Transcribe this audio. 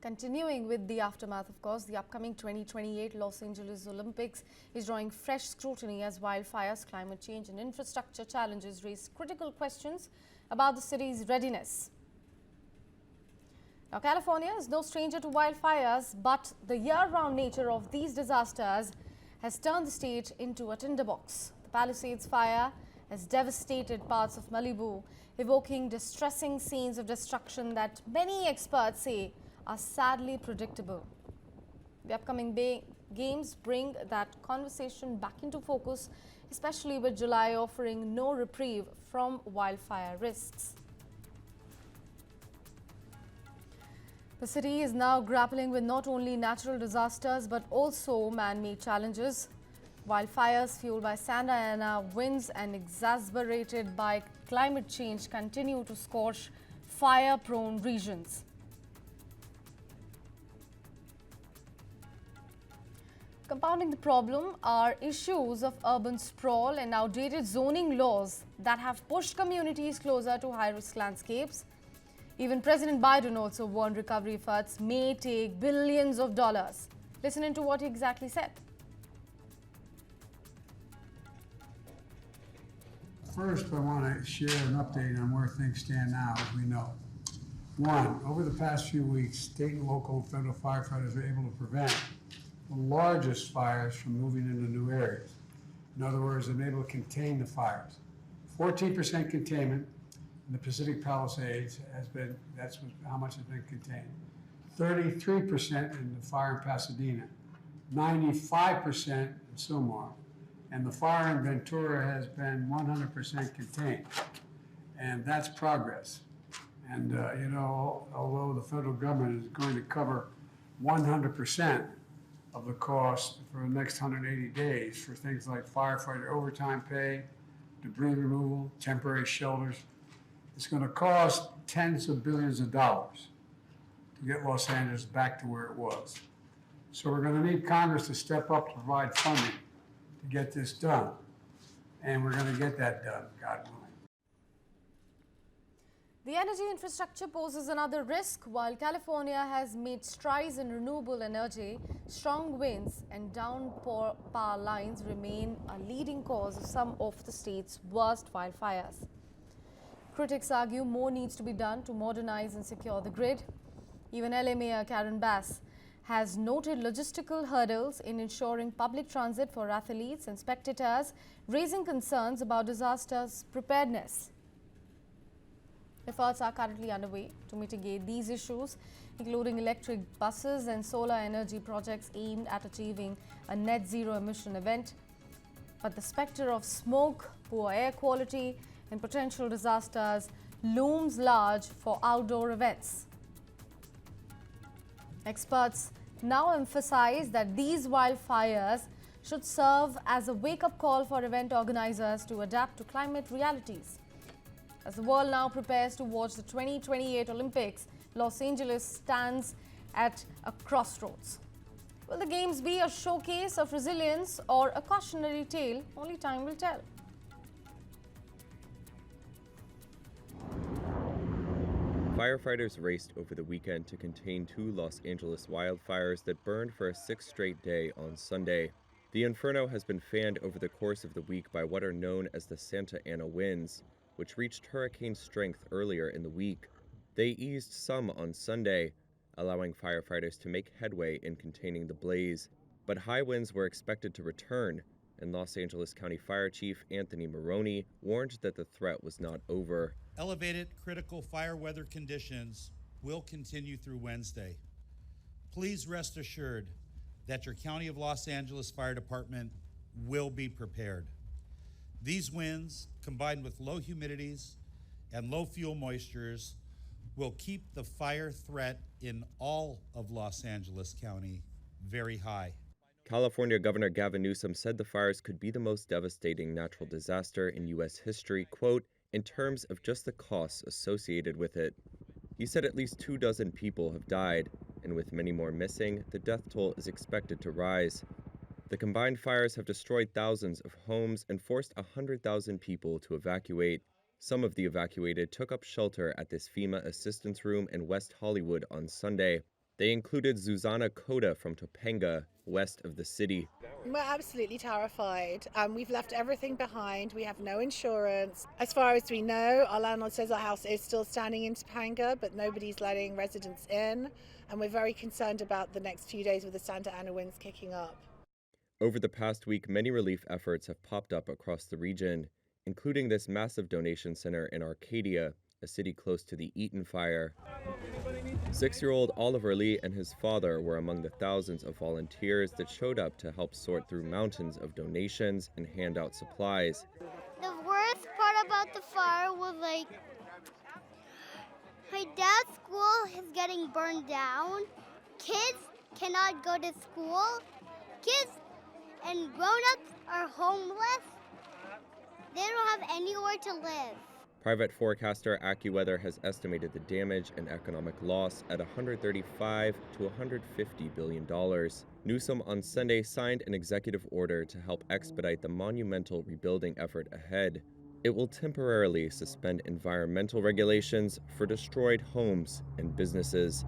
Continuing with the aftermath, of course, the upcoming 2028 Los Angeles Olympics is drawing fresh scrutiny as wildfires, climate change and infrastructure challenges raise critical questions about the city's readiness. Now, California is no stranger to wildfires, but the year-round nature of these disasters has turned the state into a tinderbox. The Palisades Fire has devastated parts of Malibu, evoking distressing scenes of destruction that many experts say are sadly predictable. The upcoming games bring that conversation back into focus, especially with July offering no reprieve from wildfire risks. The city is now grappling with not only natural disasters but also man-made challenges. Wildfires fueled by Santa Ana winds and exacerbated by climate change continue to scorch fire-prone regions. Compounding the problem are issues of urban sprawl and outdated zoning laws that have pushed communities closer to high-risk landscapes. Even President Biden also warned recovery efforts may take billions of dollars. Listen into what he exactly said. First, I want to share an update on where things stand now, as we know. One, over the past few weeks, state and local and federal firefighters were able to prevent the largest fires from moving into new areas. In other words, they've been able to contain the fires. 14% containment in the Pacific Palisades that's how much has been contained. 33% in the fire in Pasadena, 95% in Sylmar, and the fire in Ventura has been 100% contained. And that's progress. And although the federal government is going to cover 100% of the cost for the next 180 days for things like firefighter overtime pay, debris removal, temporary shelters, it's going to cost tens of billions of dollars to get Los Angeles back to where it was. So we're going to need Congress to step up to provide funding to get this done. And we're going to get that done, God willing. The energy infrastructure poses another risk. While California has made strides in renewable energy, strong winds and downpour power lines remain a leading cause of some of the state's worst wildfires. Critics argue more needs to be done to modernize and secure the grid. Even LA Mayor Karen Bass has noted logistical hurdles in ensuring public transit for athletes and spectators, raising concerns about disasters preparedness. Efforts are currently underway to mitigate these issues, including electric buses and solar energy projects aimed at achieving a net zero emission event. But the specter of smoke, poor air quality, and potential disasters looms large for outdoor events. Experts now emphasize that these wildfires should serve as a wake-up call for event organizers to adapt to climate realities. As the world now prepares to watch the 2028 Olympics, Los Angeles stands at a crossroads. Will the Games be a showcase of resilience or a cautionary tale? Only time will tell. Firefighters raced over the weekend to contain 2 Los Angeles wildfires that burned for a 6th straight day on Sunday. The inferno has been fanned over the course of the week by what are known as the Santa Ana winds, which reached hurricane strength earlier in the week. They eased some on Sunday, allowing firefighters to make headway in containing the blaze. But high winds were expected to return, and Los Angeles County Fire Chief Anthony Maroney warned that the threat was not over. Elevated critical fire weather conditions will continue through Wednesday. Please rest assured that your County of Los Angeles Fire Department will be prepared. These winds, combined with low humidities and low fuel moistures, will keep the fire threat in all of Los Angeles County very high. California Governor Gavin Newsom said the fires could be the most devastating natural disaster in U.S. history, quote, in terms of just the costs associated with it. He said at least 24 people have died, and with many more missing, the death toll is expected to rise. The combined fires have destroyed thousands of homes and forced 100,000 people to evacuate. Some of the evacuated took up shelter at this FEMA assistance room in West Hollywood on Sunday. They included Zuzana Koda from Topanga, west of the city. We're absolutely terrified. We've left everything behind. We have no insurance. As far as we know, our landlord says our house is still standing in Topanga, but nobody's letting residents in. And we're very concerned about the next few days with the Santa Ana winds kicking up. Over the past week, many relief efforts have popped up across the region, including this massive donation center in Arcadia, a city close to the Eaton fire. 6-year-old Oliver Lee and his father were among the thousands of volunteers that showed up to help sort through mountains of donations and hand out supplies. The worst part about the fire was my dad's school is getting burned down. Kids cannot go to school. Kids and grown-ups are homeless. They don't have anywhere to live. Private forecaster AccuWeather has estimated the damage and economic loss at $135 to $150 billion. Newsom on Sunday signed an executive order to help expedite the monumental rebuilding effort ahead. It will temporarily suspend environmental regulations for destroyed homes and businesses.